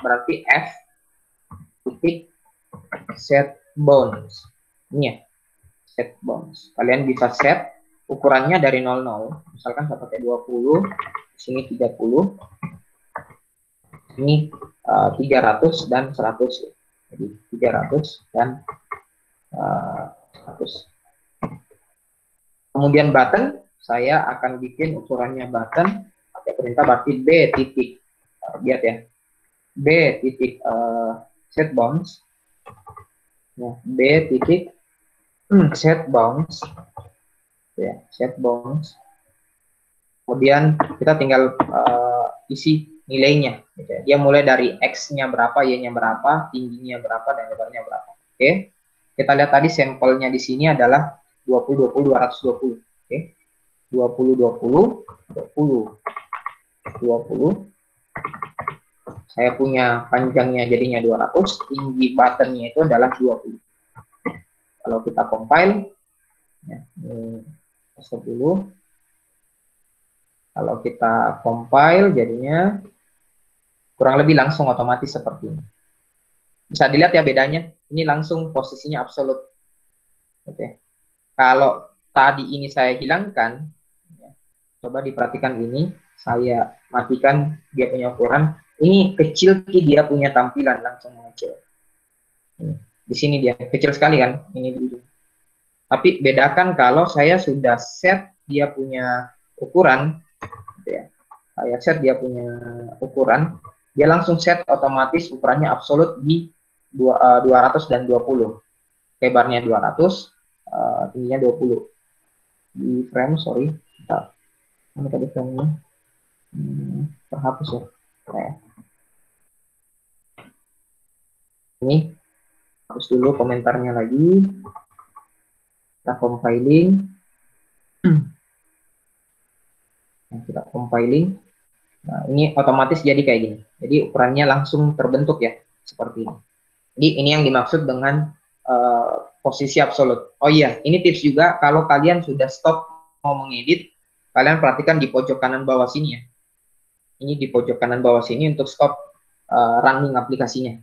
Berarti F titik set bounce. Ini ya. Set bounce. Kalian bisa set ukurannya dari 00. Misalkan saya pakai 20, di sini 30. Ini 300 dan 100. Jadi 300 dan 100. Kemudian button, saya akan bikin ukurannya button pakai perintah berarti B titik. Lihat ya. B titik set bounce. Nah, B titik set bounce. Ya, set bounce. Kemudian kita tinggal isi nilainya. Gitu. Dia mulai dari X-nya berapa, Y-nya berapa, tingginya berapa, dan lebarnya berapa. Oke. Kita lihat tadi sampelnya di sini adalah 20, 20, 220. Oke. 20, 20, 20, 20. Saya punya panjangnya jadinya 200, tinggi buttonnya itu adalah 20. Kalau kita compile, ya, ini 10. Kalau kita compile jadinya kurang lebih langsung otomatis seperti ini. Bisa dilihat ya bedanya. Ini langsung posisinya absolut. Oke. Kalau tadi ini saya hilangkan, ya, coba diperhatikan ini. Saya matikan dia punya ukuran. Ini kecil, dia punya tampilan langsung mengecil. Di sini dia kecil sekali kan. Ini dulu. Tapi bedakan kalau saya sudah set dia punya ukuran. Ya. Saya set dia punya ukuran. Dia langsung set otomatis ukurannya absolut di 200 dan 20. Lebarnya 200, tingginya 20. Di frame, sorry. Bentar. Ini tadi frame-nya. Terhapus ya. Nah. Ini. Hapus dulu komentarnya lagi. Kita compiling. Kita compiling. Nah, ini otomatis jadi kayak gini. Jadi ukurannya langsung terbentuk ya, seperti ini. Jadi ini yang dimaksud dengan posisi absolut. Oh iya, ini tips juga kalau kalian sudah stop mau mengedit, kalian perhatikan di pojok kanan bawah sini ya. Ini di pojok kanan bawah sini untuk stop running aplikasinya.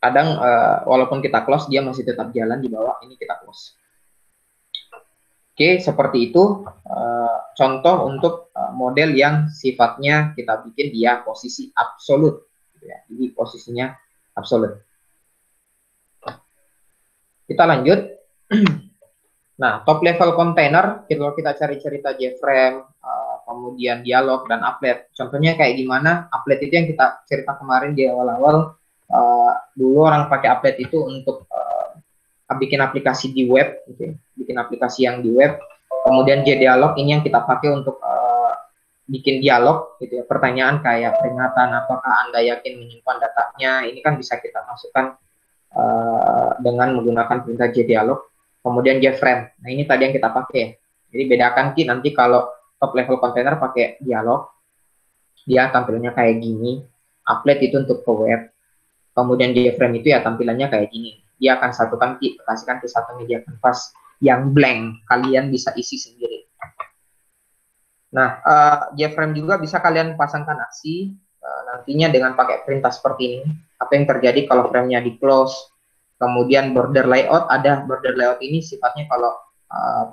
Kadang walaupun kita close, dia masih tetap jalan di bawah, ini kita close. Oke, seperti itu contoh untuk model yang sifatnya kita bikin dia posisi absolut. Ya, jadi posisinya absolut. Kita lanjut. Nah, top level container, kalau kita cari cerita JFrame, kemudian dialog dan applet. Contohnya kayak gimana? Applet itu yang kita cerita kemarin di awal-awal. Dulu orang pakai applet itu untuk bikin aplikasi di web, gitu. Bikin aplikasi yang di web. Kemudian JDialog ini yang kita pakai untuk bikin dialog gitu ya, pertanyaan kayak peringatan apakah Anda yakin menyimpan datanya, ini kan bisa kita masukkan dengan menggunakan perintah JDialog. Kemudian JFrame, nah ini tadi yang kita pakai. Jadi bedakan Ki, nanti kalau top level container pakai dialog, dia tampilannya kayak gini. Applet itu untuk ke web. Kemudian JFrame itu ya tampilannya kayak gini. Dia akan satukan Ki, kasihkan ke satu media canvas yang blank. Kalian bisa isi sendiri. Nah, JFrame juga bisa kalian pasangkan aksi nantinya dengan pakai perintah seperti ini. Apa yang terjadi kalau frame-nya di close? Kemudian border layout, ada border layout ini sifatnya kalau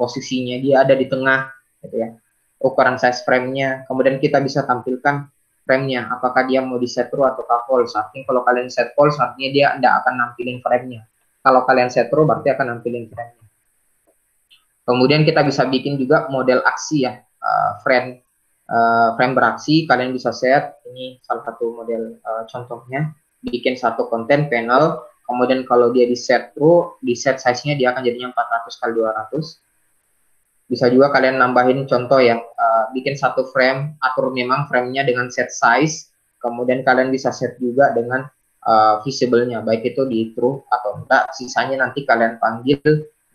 posisinya dia ada di tengah, gitu ya. Ukuran size frame-nya. Kemudian kita bisa tampilkan frame-nya, apakah dia mau di set true atau false. Artinya kalau kalian set false, artinya dia tidak akan nampilin frame-nya. Kalau kalian set true, berarti akan nampilin frame-nya. Kemudian kita bisa bikin juga model aksi ya, frame beraksi. Kalian bisa set, ini salah satu model contohnya, bikin satu konten panel. Kemudian kalau dia di set true, di set size-nya dia akan jadinya 400 kali 200. Bisa juga kalian nambahin contoh ya, bikin satu frame, atur memang frame-nya dengan set size. Kemudian kalian bisa set juga dengan visible-nya, baik itu di true atau enggak. Sisanya nanti kalian panggil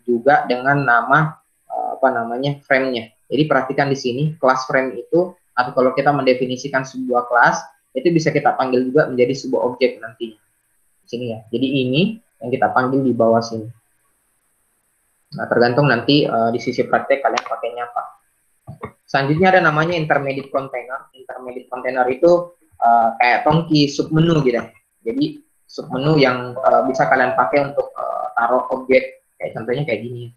juga dengan nama apa namanya frame-nya. Jadi perhatikan di sini kelas frame itu, atau kalau kita mendefinisikan sebuah kelas, itu bisa kita panggil juga menjadi sebuah objek nantinya. Di sini ya. Jadi ini yang kita panggil di bawah sini. Nah, tergantung nanti di sisi praktek kalian pakainya apa. Selanjutnya ada namanya intermediate container. Intermediate container itu kayak tongki submenu gitu. Jadi submenu yang bisa kalian pakai untuk taruh objek. Kayak contohnya kayak gini.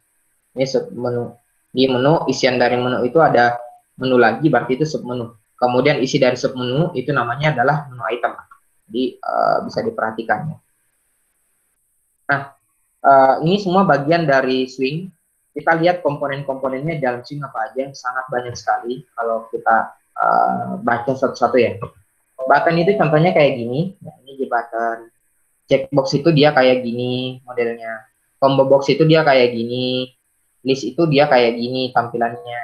Ini submenu. Di menu, isian dari menu itu ada menu lagi, berarti itu submenu. Kemudian isi dari submenu itu namanya adalah menu item. Jadi bisa diperhatikan. Nah, ini semua bagian dari Swing. Kita lihat komponen-komponennya dalam Swing apa aja, sangat banyak sekali kalau kita baca satu-satu ya. Button itu contohnya kayak gini. Nah, ini di button. Checkbox itu dia kayak gini modelnya. Combo box itu dia kayak gini. List itu dia kayak gini tampilannya.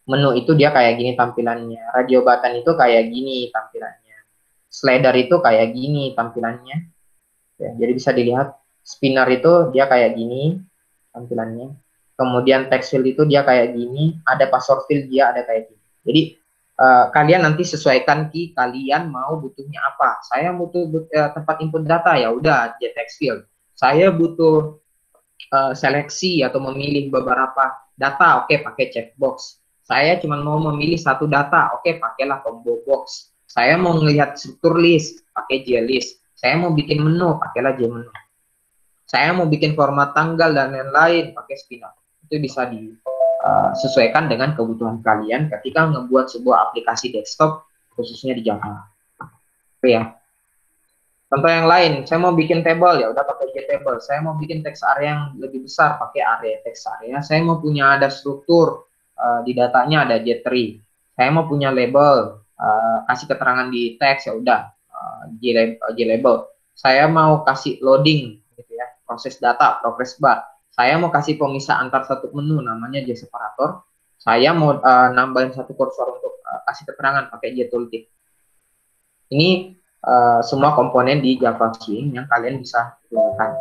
Menu itu dia kayak gini tampilannya. Radio button itu kayak gini tampilannya. Slider itu kayak gini tampilannya. Ya, jadi bisa dilihat. Spinner itu dia kayak gini tampilannya. Kemudian text field itu dia kayak gini. Ada password field dia ada kayak gini. Jadi kalian nanti sesuaikan Ki, kalian mau butuhnya apa. Saya butuh tempat input data, ya udah dia text field. Saya butuh seleksi atau memilih beberapa data, oke pakai checkbox. Saya cuma mau memilih satu data, oke pakailah combo box. Saya mau melihat struktur list, pakai JList. Saya mau bikin menu, pakailah JMenu. Saya mau bikin format tanggal dan lain-lain, pakai spinner. Itu bisa disesuaikan dengan kebutuhan kalian ketika membuat sebuah aplikasi desktop, khususnya di Java. Oke ya. Contoh yang lain, saya mau bikin table, ya udah pakai JTable. Saya mau bikin text area yang lebih besar, pakai area text area. Saya mau punya ada struktur di datanya, ada J-tree. Saya mau punya label, kasih keterangan di teks, ya udah JLabel. Saya mau kasih loading, gitu ya, proses data, progress bar. Saya mau kasih pemisah antar satu menu, namanya JSeparator. Saya mau nambahin satu kursor untuk kasih keterangan, pakai JTooltip. Ini semua komponen di Java Swing yang kalian bisa gunakan.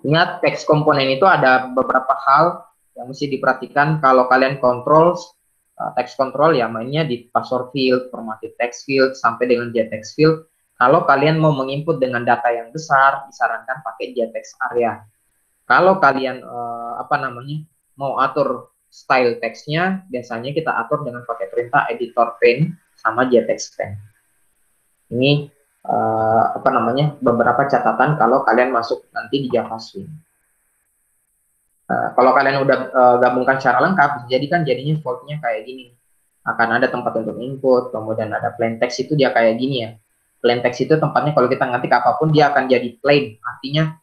Ingat, text komponen itu ada beberapa hal yang mesti diperhatikan kalau kalian control text control ya, mainnya di password field, formatted text field, sampai dengan JText field. Kalau kalian mau menginput dengan data yang besar, disarankan pakai JText area. Kalau kalian mau atur style teksnya, biasanya kita atur dengan pakai perintah editor pane sama JText pane. Ini beberapa catatan kalau kalian masuk nanti di Java Swing. Kalau kalian udah gabungkan secara lengkap, jadinya defaultnya kayak gini. Akan ada tempat untuk input, kemudian ada plain text itu dia kayak gini ya. Plain text itu tempatnya kalau kita ngetik apapun dia akan jadi plain, artinya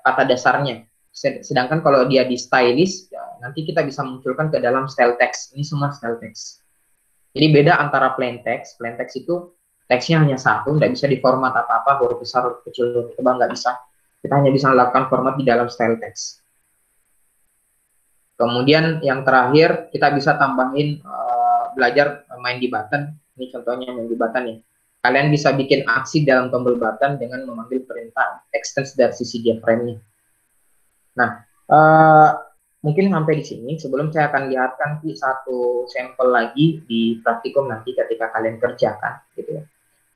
kata dasarnya. Sedangkan kalau dia di stylist, ya, nanti kita bisa munculkan ke dalam style text. Ini semua style text. Jadi beda antara plain text. Plain text itu teksnya hanya satu, nggak bisa diformat apa-apa, huruf besar, huruf kecil, huruf tebal, nggak bisa. Kita hanya bisa melakukan format di dalam style text. Kemudian yang terakhir, kita bisa tambahin belajar main di button, ini contohnya main di button ya. Kalian bisa bikin aksi dalam tombol button dengan memanggil perintah extend dari sisi diaframe-nya. Nah, mungkin sampai di sini. Sebelum saya akan lihatkan satu sampel lagi di praktikum nanti ketika kalian kerjakan, gitu ya.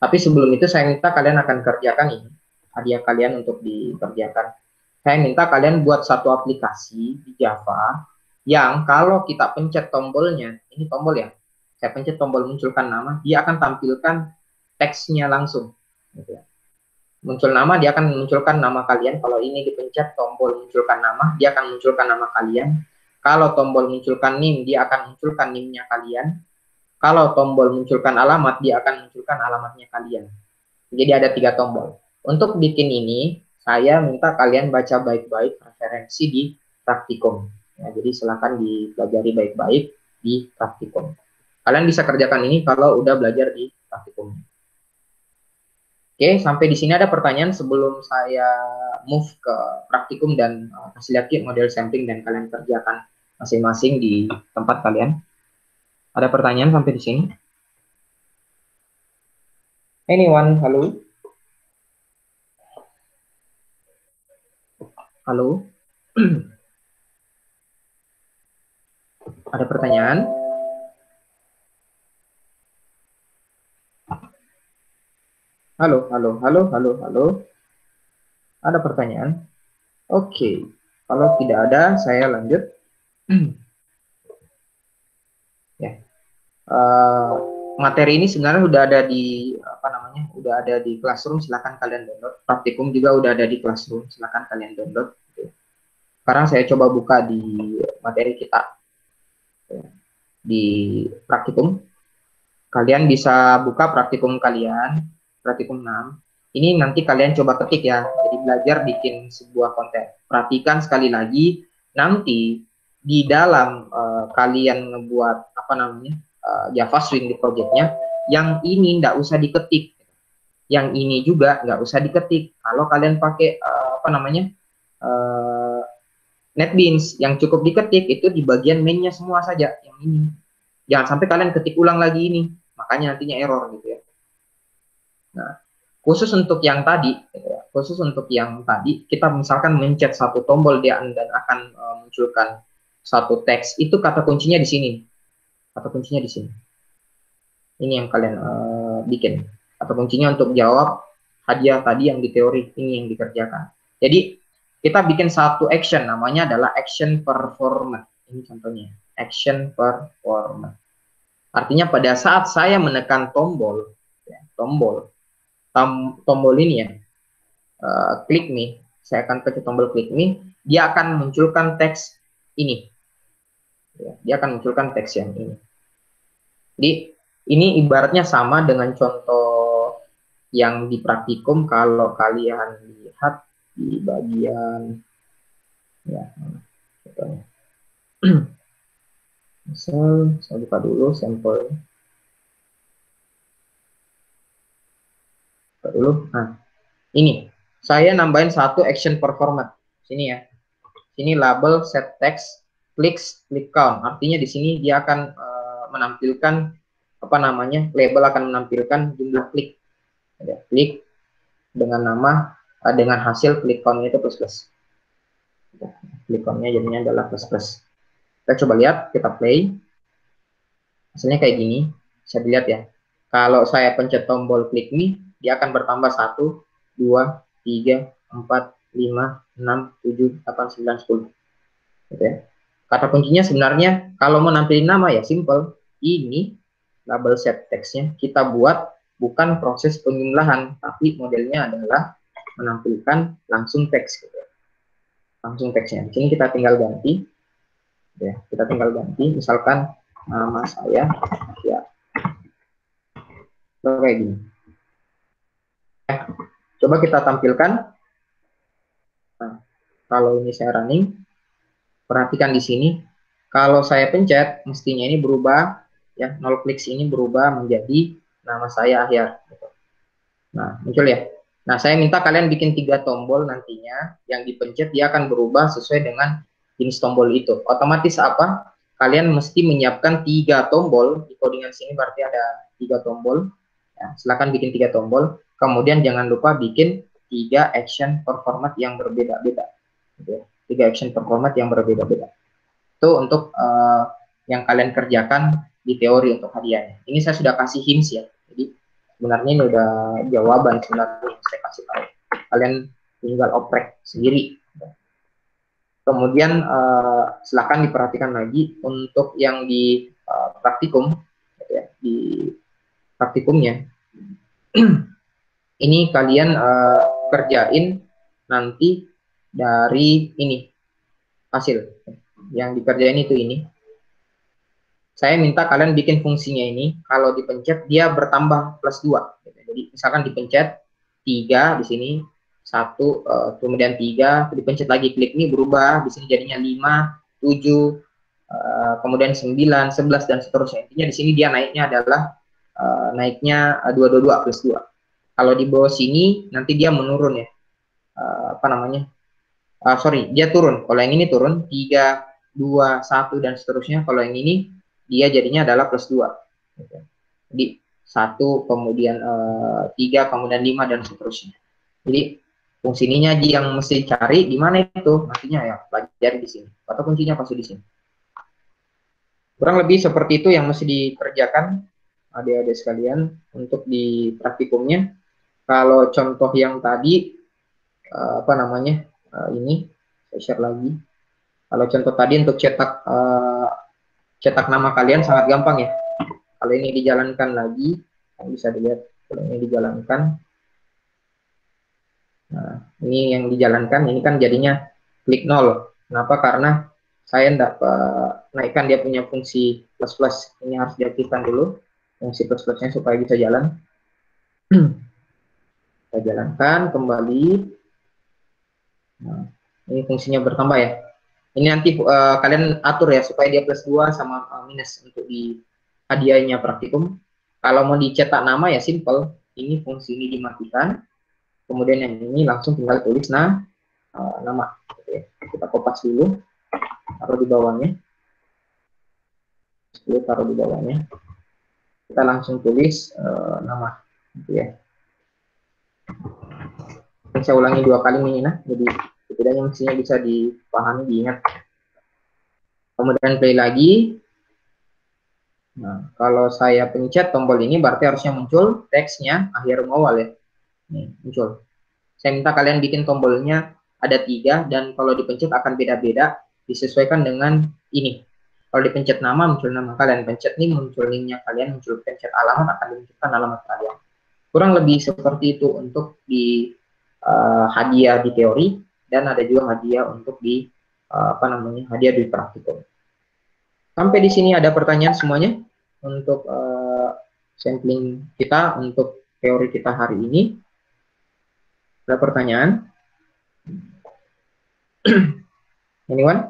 Tapi sebelum itu saya minta kalian akan kerjakan ini, hadiah kalian untuk dikerjakan. Saya minta kalian buat satu aplikasi di Java yang kalau kita pencet tombolnya, ini tombol ya, saya pencet tombol munculkan nama, dia akan tampilkan teksnya langsung. Gitu ya. Muncul nama, dia akan munculkan nama kalian. Kalau ini dipencet tombol munculkan nama, dia akan munculkan nama kalian. Kalau tombol munculkan NIM, dia akan munculkan NIM-nya kalian. Kalau tombol munculkan alamat, dia akan munculkan alamatnya kalian. Jadi ada 3 tombol. Untuk bikin ini, saya minta kalian baca baik-baik referensi di praktikum. Ya, jadi silakan dipelajari baik-baik di praktikum. Kalian bisa kerjakan ini kalau udah belajar di praktikum. Oke, sampai di sini ada pertanyaan sebelum saya move ke praktikum dan kasih lihat model sampling dan kalian kerjakan masing-masing di tempat kalian. Ada pertanyaan sampai di sini? Anyone? Halo? Halo? Ada pertanyaan? Halo, halo, halo, halo, halo. Ada pertanyaan? Oke, kalau tidak ada, saya lanjut. Ya, materi ini sebenarnya udah ada di udah ada di Classroom. Silakan kalian download. Praktikum juga udah ada di Classroom. Silakan kalian download. Sekarang saya coba buka di materi kita di praktikum. Kalian bisa buka praktikum kalian. Praktikum 6. Ini nanti kalian coba ketik ya. Jadi belajar bikin sebuah konten. Perhatikan sekali lagi, nanti di dalam kalian ngebuat Java Swing di projectnya, yang ini nggak usah diketik. Yang ini juga nggak usah diketik. Kalau kalian pakai NetBeans, yang cukup diketik itu di bagian mainnya semua saja. Yang ini. Jangan sampai kalian ketik ulang lagi ini. Makanya nantinya error gitu ya. Nah, khusus untuk yang tadi, kita misalkan mencet satu tombol dia dan akan munculkan satu teks, itu kata kuncinya di sini. Kata kuncinya di sini. Ini yang kalian bikin. Kata kuncinya untuk jawab hadiah tadi yang di teori, ini yang dikerjakan. Jadi kita bikin satu action, namanya adalah action performance. Ini contohnya, action performance. Artinya pada saat saya menekan tombol ini ya, klik me, saya akan pencet tombol klik me, dia akan munculkan teks ini. Ya, dia akan munculkan teks yang ini. Jadi ini ibaratnya sama dengan contoh yang di praktikum. Kalau kalian lihat di bagian ya, contohnya. Misal saya buka dulu sampel. Dulu. Nah, ini saya nambahin satu action performance. Sini ya. Sini label set text click count. Artinya di sini dia akan menampilkan label akan menampilkan jumlah klik. Ada klik dengan nama dengan hasil click count-nya itu plus. Click count-nya jadinya adalah plus. Kita coba lihat, kita play. Hasilnya kayak gini. Bisa dilihat ya. Kalau saya pencet tombol klik me, dia akan bertambah 1, 2, 3, 4, 5, 6, 7, 8, 9, 10. Gitu ya. Kata kuncinya sebenarnya kalau mau nampilin nama ya simple. Ini label set text-nya kita buat bukan proses penjumlahan, tapi modelnya adalah menampilkan langsung teks. Gitu ya. Langsung teksnya. Di sini kita tinggal ganti. Ya, kita tinggal ganti. Misalkan nama saya ya. Kayak gini. Coba kita tampilkan. Nah, kalau ini saya running, perhatikan di sini. Kalau saya pencet, mestinya ini berubah, ya, 0 klik ini berubah menjadi nama saya Ahyar. Nah, muncul ya. Nah, saya minta kalian bikin 3 tombol nantinya, yang dipencet dia akan berubah sesuai dengan jenis tombol itu. Otomatis apa? kalian mesti menyiapkan 3 tombol. Di codingan sini berarti ada 3 tombol. Ya, silakan bikin 3 tombol. Kemudian jangan lupa bikin 3 action per format yang berbeda-beda. Gitu ya. 3 action per format yang berbeda-beda. Itu untuk yang kalian kerjakan di teori untuk hadiahnya. Ini saya sudah kasih hints ya. Jadi sebenarnya ini udah jawaban sebenarnya yang saya kasih tahu. Kalian tinggal oprek sendiri. Kemudian silakan diperhatikan lagi untuk yang di praktikum, gitu ya, di praktikumnya. Ini kalian kerjain nanti dari ini hasil yang dikerjain itu ini. Saya minta kalian bikin fungsinya ini, kalau dipencet dia bertambah plus 2. Gitu. Jadi misalkan dipencet 3 di sini, 1, kemudian 3, dipencet lagi, klik ini berubah, di sini jadinya 5, 7, kemudian 9, 11, dan seterusnya. Intinya di sini dia naiknya adalah naiknya 222 plus 2. Kalau di bawah sini nanti dia menurun ya. Apa namanya? Sorry, dia turun. Kalau yang ini turun 3, 2, 1, dan seterusnya. Kalau yang ini dia jadinya adalah plus 2. Jadi 1, kemudian 3, kemudian 5, dan seterusnya. Jadi fungsi ininya yang mesti cari di mana itu nantinya ya, pelajari di sini. Atau kuncinya pasti di sini. Kurang lebih seperti itu yang mesti dikerjakan adik-adik sekalian untuk di praktikumnya. Kalau contoh yang tadi apa namanya ini saya share lagi. Kalau contoh tadi untuk cetak nama kalian sangat gampang ya. Kalau ini dijalankan lagi, bisa dilihat kalau ini dijalankan. Nah, ini yang dijalankan, ini kan jadinya klik 0. Kenapa? Karena saya tidak naikkan dia punya fungsi plus-plus. Ini harus diaktifkan dulu fungsi plus-plusnya supaya bisa jalan. Kita jalankan kembali. Nah, ini fungsinya bertambah ya. Ini nanti kalian atur ya supaya dia plus 2 sama minus untuk di hadiahnya praktikum. Kalau mau dicetak nama ya simple. Ini fungsi ini dimatikan. Kemudian yang ini langsung tinggal tulis nama. Oke, kita kopas dulu. Taruh di bawahnya. Taruh di bawahnya. Kita langsung tulis nama. Gitu ya. Ini saya ulangi 2 kali ini nah. Jadi setidaknya mestinya bisa dipahami, diingat. Kemudian play lagi. Nah, kalau saya pencet tombol ini berarti harusnya muncul teksnya akhir awal ya. Nih, muncul. Saya minta kalian bikin tombolnya ada 3 dan kalau dipencet akan beda-beda disesuaikan dengan ini. Kalau dipencet nama muncul nama kalian, pencet nih muncul linknya kalian, muncul pencet alamat akan dimunculkan alamat kalian. Kurang lebih seperti itu untuk di hadiah di teori dan ada juga hadiah untuk di apa namanya hadiah di praktikum. Sampai di sini ada pertanyaan semuanya untuk sampling kita untuk teori kita hari ini. Ada pertanyaan? Anyone?